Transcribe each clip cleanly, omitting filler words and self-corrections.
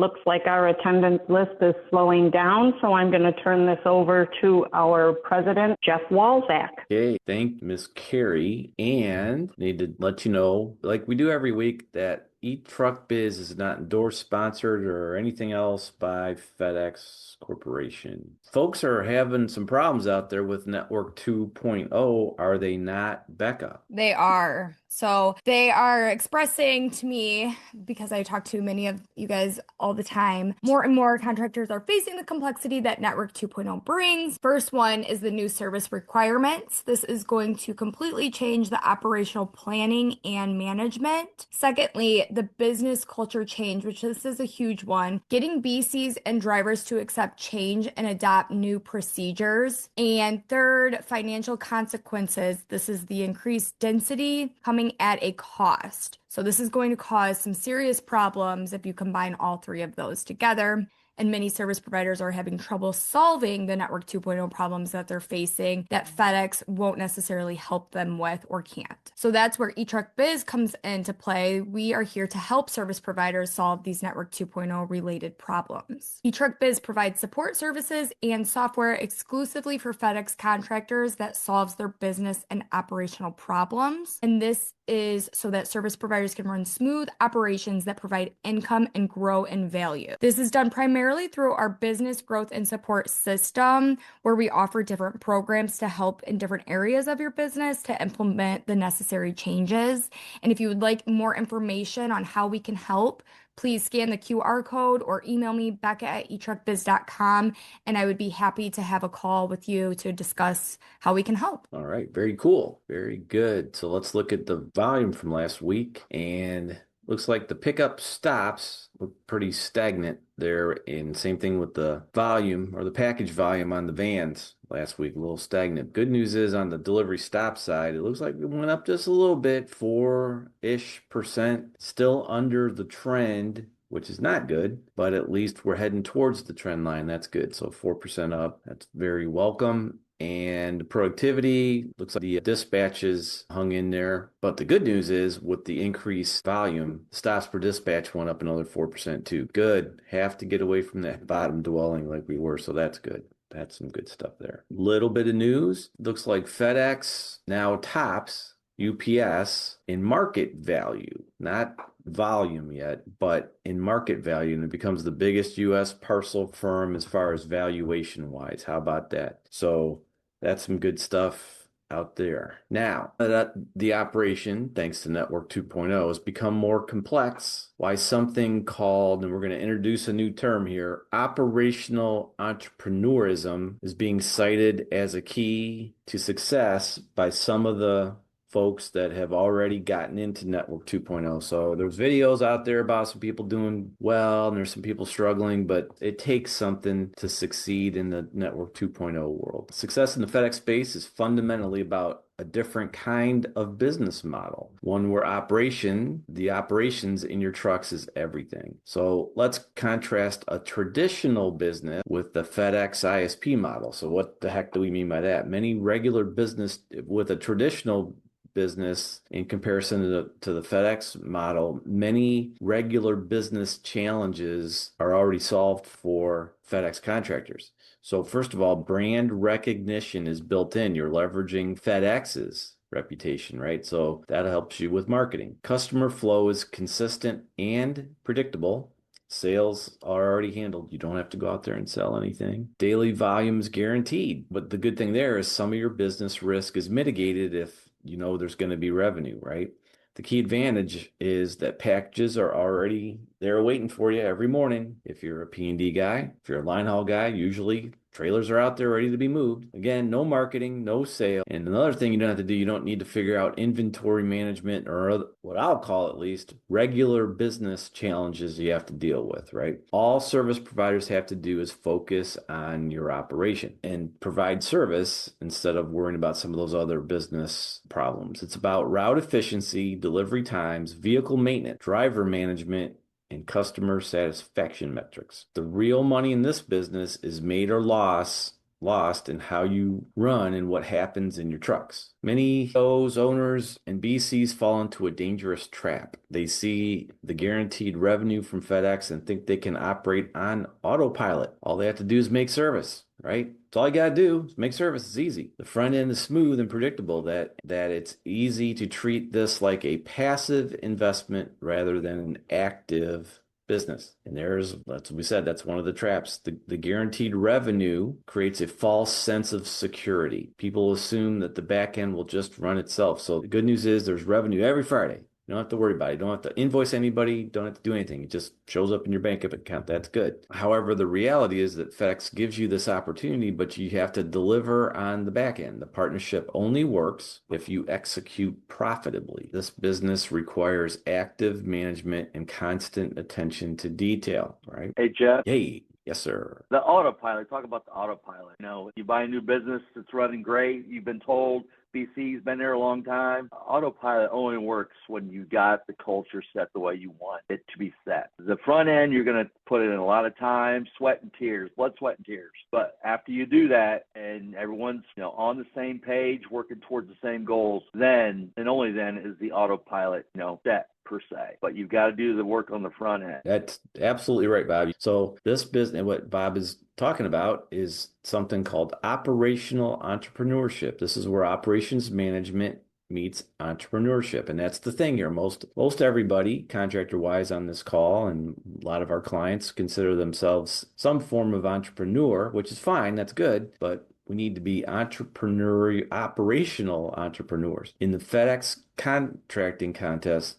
looks like our attendance list is slowing down, so I'm going to turn this over to our president, Jeff Walzak. Okay, thank Miss Carrie, and need to let you know, like we do every week, that eTruckBiz is not endorsed, sponsored, or anything else by FedEx Corporation. Folks are having some problems out there with Network 2.0, are they not, Becca? They are. So they are expressing to me, because I talk to many of you guys all the time, more and more contractors are facing the complexity that Network 2.0 brings. First one is the new service requirements. This is going to completely change the operational planning and management. Secondly, the business culture change, which this is a huge one. Getting BCs and drivers to accept change and adopt new procedures. And third, financial consequences. This is the increased density coming at a cost. So this is going to cause some serious problems if you combine all three of those together. And many service providers are having trouble solving the Network 2.0 problems that they're facing that FedEx won't necessarily help them with or can't. So that's where eTruckBiz comes into play. We are here to help service providers solve these Network 2.0 related problems. eTruckBiz provides support services and software exclusively for FedEx contractors that solves their business and operational problems. And this is so that service providers can run smooth operations that provide income and grow in value. This is done primarily through our business growth and support system, where we offer different programs to help in different areas of your business to implement the necessary changes. And if you would like more information on how we can help, please scan the QR code or email me, becca@etruckbiz.com, and I would be happy to have a call with you to discuss how we can help. All right, very cool. Very good. So let's look at the volume from last week, and looks like the pickup stops look pretty stagnant there, and same thing with the volume or the package volume on the vans last week, a little stagnant. Good news is on the delivery stop side, it looks like it went up just a little bit, 4-ish%, still under the trend, which is not good, but at least we're heading towards the trend line. That's good. So 4% up, that's very welcome. And productivity, looks like the dispatches hung in there. But the good news is with the increased volume, stops per dispatch went up another 4% too. Good. Have to get away from that bottom dwelling like we were. So that's good. That's some good stuff there. Little bit of news. Looks like FedEx now tops UPS in market value, not volume yet, but in market value, and it becomes the biggest U.S. parcel firm as far as valuation wise. How about that? So that's some good stuff out there. Now that the operation, thanks to Network 2.0, has become more complex, why something called, and we're going to introduce a new term here, operational entrepreneurism is being cited as a key to success by some of the folks that have already gotten into Network 2.0. So there's videos out there about some people doing well, and there's some people struggling, but it takes something to succeed in the Network 2.0 world. Success in the FedEx space is fundamentally about a different kind of business model, one where the operations in your trucks is everything. So let's contrast a traditional business with the FedEx ISP model. So what the heck do we mean by that? Many regular business with a traditional business in comparison to the FedEx model, many regular business challenges are already solved for FedEx contractors. So first of all, brand recognition is built in. You're leveraging FedEx's reputation, right? So that helps you with marketing. Customer flow is consistent and predictable. Sales are already handled. You don't have to go out there and sell anything. Daily volume is guaranteed. But the good thing there is some of your business risk is mitigated if you know there's going to be revenue, right? The key advantage is that packages are already there waiting for you every morning. If you're a P&D guy, if you're a line haul guy, usually trailers are out there ready to be moved. Again, no marketing, no sale. And another thing you don't have to do, you don't need to figure out inventory management or what I'll call at least regular business challenges you have to deal with, right? All service providers have to do is focus on your operation and provide service instead of worrying about some of those other business problems. It's about route efficiency, delivery times, vehicle maintenance, driver management, and customer satisfaction metrics. The real money in this business is made or lost lost in how you run and what happens in your trucks. Many CEOs, owners, and BCs fall into a dangerous trap. They see the guaranteed revenue from FedEx and think they can operate on autopilot. All they have to do is make service, right? That's all you gotta do is make service. It's easy. The front end is smooth and predictable, that it's easy to treat this like a passive investment rather than an active business. And that's what we said, that's one of the traps. The guaranteed revenue creates a false sense of security. People assume that the back end will just run itself. So the good news is there's revenue every Friday. You don't have to worry about it. You don't have to invoice anybody. Don't have to do anything. It just shows up in your bank account. That's good. However, the reality is that FedEx gives you this opportunity, but you have to deliver on the back end. The partnership only works if you execute profitably. This business requires active management and constant attention to detail, right? Hey, Jeff. Hey. Yes, sir. The autopilot, talk about the autopilot. You buy a new business, it's running great. You've been told BC's been there a long time. Autopilot only works when you got the culture set the way you want it to be set. The front end, you're going to put in a lot of time, sweat and tears, blood, sweat and tears. But after you do that and everyone's on the same page, working towards the same goals, then and only then is the autopilot set per se. But you've got to do the work on the front end. That's absolutely right, Bob. So this business, what Bob is talking about, is something called operational entrepreneurship. This is where operations management meets entrepreneurship. And that's the thing here. Most everybody, contractor wise, on this call, and a lot of our clients consider themselves some form of entrepreneur, which is fine. That's good. But we need to be operational entrepreneurs. In the FedEx contracting context,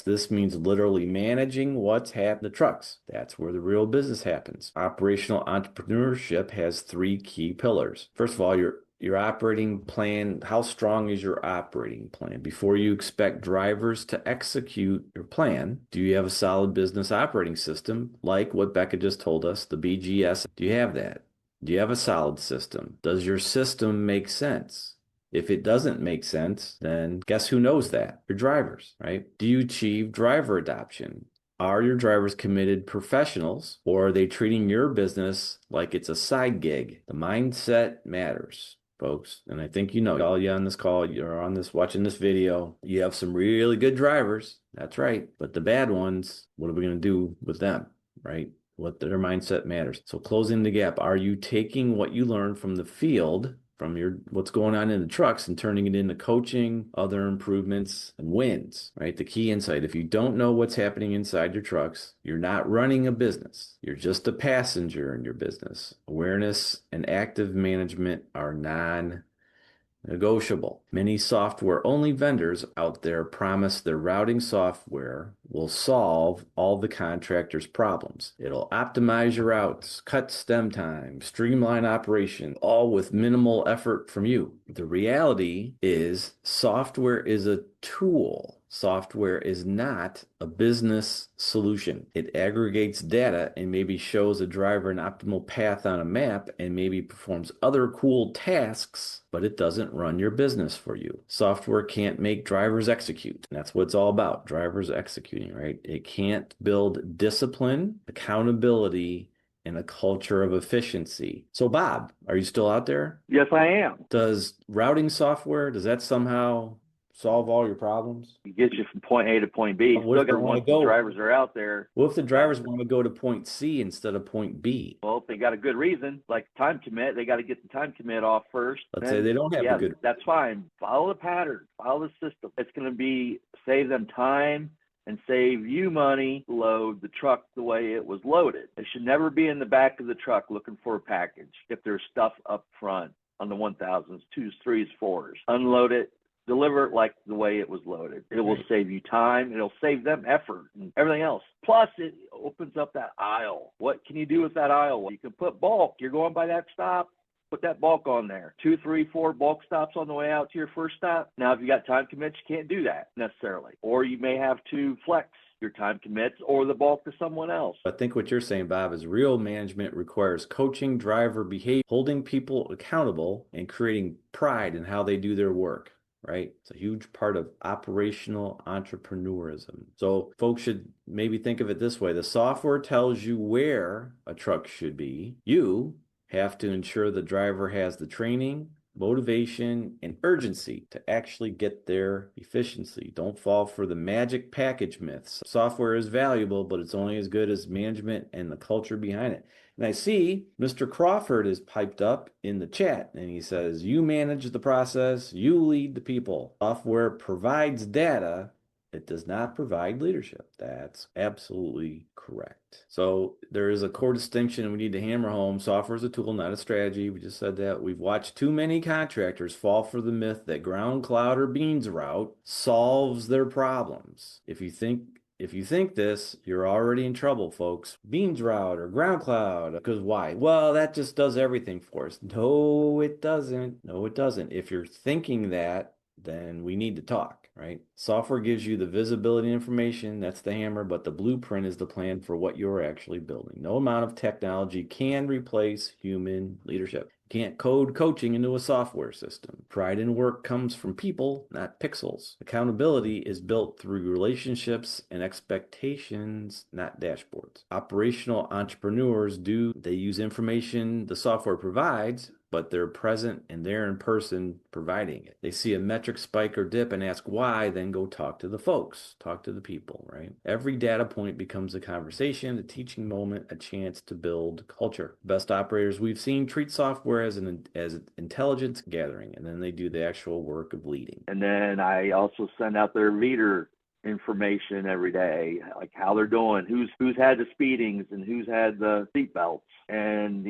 this means literally managing what's happening to trucks. That's where the real business happens. Operational entrepreneurship has three key pillars. First of all, your operating plan. How strong is your operating plan? Before you expect drivers to execute your plan, do you have a solid business operating system like what Becca just told us, the BGS? Do you have that? Do you have a solid system? Does your system make sense? If it doesn't make sense, then guess who knows that? Your drivers, right? Do you achieve driver adoption? Are your drivers committed professionals, or are they treating your business like it's a side gig? The mindset matters, folks. And I think all you on this call, you're on this, watching this video, you have some really good drivers. That's right. But the bad ones, what are we going to do with them, right? What their mindset matters. So closing the gap. Are you taking what you learned from the field, from what's going on in the trucks, and turning it into coaching, other improvements, and wins, right? The key insight: if you don't know what's happening inside your trucks, you're not running a business. You're just a passenger in your business. Awareness and active management are non-negotiable. Many software-only vendors out there promise their routing software will solve all the contractors' problems. It'll optimize your routes, cut stem time, streamline operation, all with minimal effort from you. The reality is software is a tool. Software is not a business solution. It aggregates data and maybe shows a driver an optimal path on a map and maybe performs other cool tasks, but it doesn't run your business for you. Software can't make drivers execute. And that's what it's all about, drivers executing, right? It can't build discipline, accountability, and a culture of efficiency. So Bob, are you still out there? Yes, I am. Does routing software, does that somehow solve all your problems? It gets you from point A to point B. What if the drivers are out there? What if the drivers want to go to point C instead of point B? Well, if they got a good reason, like time commit, they got to get the time commit off first. Let's say they don't have a good. That's fine. Follow the pattern. Follow the system. It's going to save them time and save you money. Load the truck the way it was loaded. It should never be in the back of the truck looking for a package. If there's stuff up front on the 1000s, 2s, 3s, 4s, unload it. Deliver it like the way it was loaded. It will save you time. It'll save them effort and everything else. Plus, it opens up that aisle. What can you do with that aisle? You can put bulk. You're going by that stop. Put that bulk on there. 2, 3, 4 bulk stops on the way out to your first stop. Now, if you got time commits, you can't do that necessarily. Or you may have to flex your time commits or the bulk to someone else. I think what you're saying, Bob, is real management requires coaching driver behavior, holding people accountable, and creating pride in how they do their work. Right? It's a huge part of operational entrepreneurism. So folks should maybe think of it this way. The software tells you where a truck should be. You have to ensure the driver has the training, motivation, and urgency to actually get their efficiency. Don't fall for the magic package myths. Software is valuable, but it's only as good as management and the culture behind it. And I see Mr. Crawford is piped up in the chat and he says, you manage the process, you lead the people. Software provides data. It does not provide leadership. That's absolutely correct. So there is a core distinction we need to hammer home. Software is a tool, not a strategy. We just said that. We've watched too many contractors fall for the myth that ground cloud or beans route solves their problems. If you think this, you're already in trouble, folks. Beans route or ground cloud. Because why? Well, that just does everything for us. No, it doesn't. No, it doesn't. If you're thinking that, then we need to talk, right? Software gives you the visibility and information, that's the hammer, but the blueprint is the plan for what you're actually building. No amount of technology can replace human leadership. You can't code coaching into a software system. Pride in work comes from people, not pixels. Accountability is built through relationships and expectations, not dashboards. Operational entrepreneurs they use information the software provides, but they're present and they're in person providing it. They see a metric spike or dip and ask why, then go talk to the folks, talk to the people, right? Every data point becomes a conversation, a teaching moment, a chance to build culture. Best operators we've seen treat software as an intelligence gathering, and then they do the actual work of leading. And then I also send out their leader information every day, like how they're doing, who's had the speedings and who's had the seat belts. And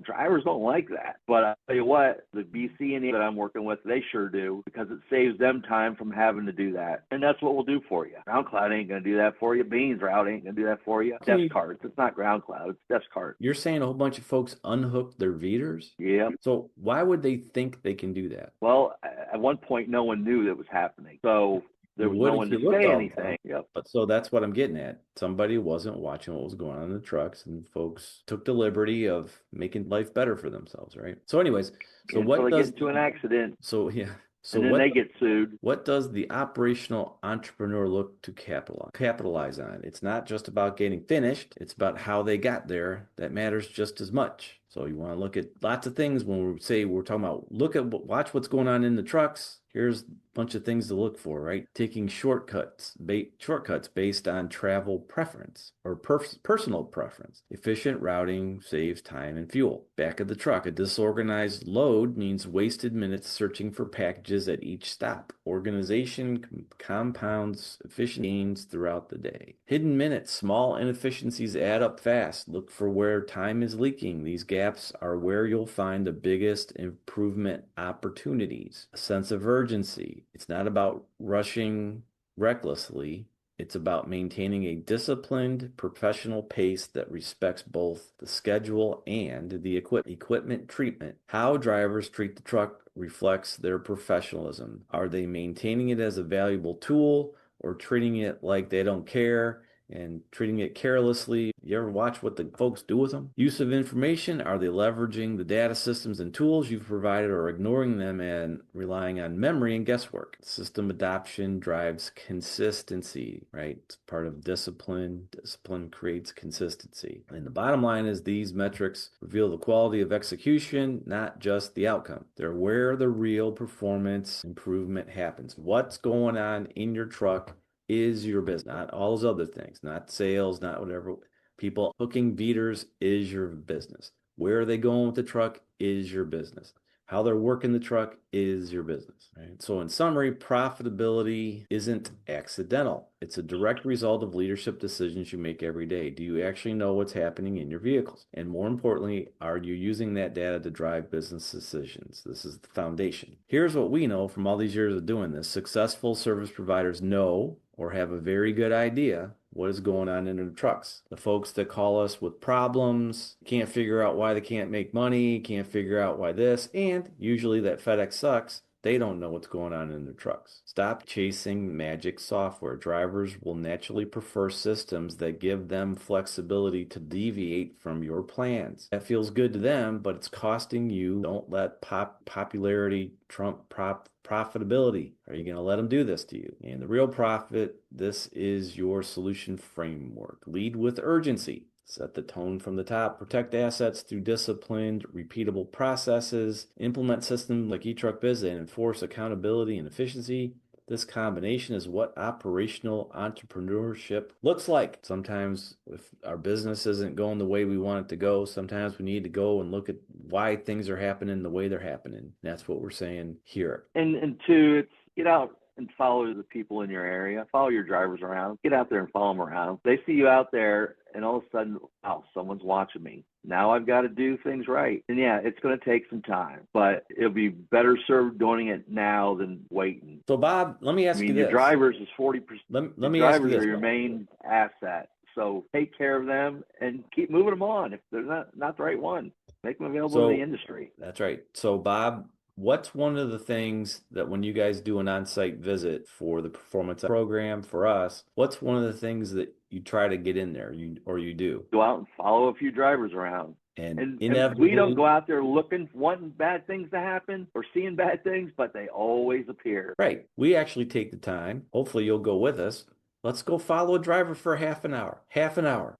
drivers don't like that. But I'll tell you what, the BC and that I'm working with, they sure do, because it saves them time from having to do that. And that's what we'll do for you. Ground cloud ain't going to do that for you. Beans route ain't going to do that for you. Desk carts. It's not ground cloud. It's desk cart. You're saying a whole bunch of folks unhooked their Veters? Yeah. So why would they think they can do that? Well, at one point, no one knew that was happening. So there was no one to say anything. Yep. But so that's what I'm getting at. Somebody wasn't watching what was going on in the trucks, and folks took the liberty of making life better for themselves, right? So anyways, so what does get into an accident? So yeah. So and then they get sued. What does the operational entrepreneur look to capitalize on? It's not just about getting finished. It's about how they got there. That matters just as much. So you want to look at lots of things when we're talking about watch what's going on in the trucks. Here's a bunch of things to look for, right? Taking shortcuts based on travel preference or personal preference. Efficient routing saves time and fuel. Back of the truck, a disorganized load means wasted minutes searching for packages at each stop. Organization compounds efficient gains throughout the day. Hidden minutes, small inefficiencies add up fast. Look for where time is leaking. These gaps are where you'll find the biggest improvement opportunities. A sense of urgency. It's not about rushing recklessly. It's about maintaining a disciplined, professional pace that respects both the schedule and the equipment treatment. How drivers treat the truck reflects their professionalism. Are they maintaining it as a valuable tool or treating it like they don't care and treating it carelessly? You ever watch what the folks do with them? Use of information, are they leveraging the data systems and tools you've provided or ignoring them and relying on memory and guesswork? System adoption drives consistency, right? It's part of discipline. Discipline creates consistency. And the bottom line is these metrics reveal the quality of execution, not just the outcome. They're where the real performance improvement happens. What's going on in your truck is your business, not all those other things, not sales, not whatever. People hooking Veters is your business. Where are they going with the truck is your business. How they're working the truck is your business, right? So in summary, profitability isn't accidental. It's a direct result of leadership decisions you make every day. Do you actually know what's happening in your vehicles? And more importantly, are you using that data to drive business decisions? This is the foundation. Here's what we know from all these years of doing this. Successful service providers know or have a very good idea what is going on in their trucks. The folks that call us with problems, can't figure out why they can't make money, can't figure out why this, and usually that FedEx sucks, they don't know what's going on in their trucks. Stop chasing magic software. Drivers will naturally prefer systems that give them flexibility to deviate from your plans. That feels good to them, but it's costing you. Don't let popularity trump profitability. Are you going to let them do this to you? And the real profit, this is your solution framework. Lead with urgency. Set the tone from the top. Protect assets through disciplined, repeatable processes. Implement systems like eTruckBiz and enforce accountability and efficiency. This combination is what operational entrepreneurship looks like. Sometimes if our business isn't going the way we want it to go, sometimes we need to go and look at why things are happening the way they're happening. That's what we're saying here. And two, it's get out and follow the people in your area. Follow your drivers around. Get out there and follow them around. They see you out there, and all of a sudden, oh, someone's watching me. Now I've got to do things right. And yeah, it's going to take some time, but it'll be better served doing it now than waiting. So Bob, let me ask you this. Your drivers is 40%. Let me ask you this. Drivers are your main asset. So take care of them and keep moving them on. If they're not the right one, make them available in the industry. That's right. So Bob, what's one of the things that when you guys do an on-site visit for the performance program for us, what's one of the things that you try to get in there, you do? Go out and follow a few drivers around. And we don't go out there wanting bad things to happen or seeing bad things, but they always appear. Right. We actually take the time. Hopefully you'll go with us. Let's go follow a driver for half an hour.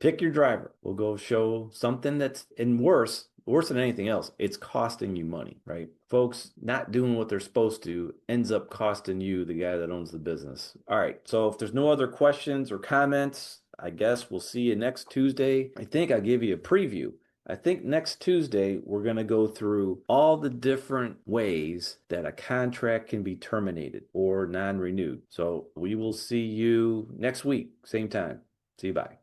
Pick your driver. We'll go show something that's, and worse than anything else, it's costing you money, right? Folks not doing what they're supposed to ends up costing you, the guy that owns the business. All right. So if there's no other questions or comments, I guess we'll see you next Tuesday. I think I gave you a preview. I think next Tuesday, we're going to go through all the different ways that a contract can be terminated or non-renewed. So we will see you next week, same time. See you. Bye.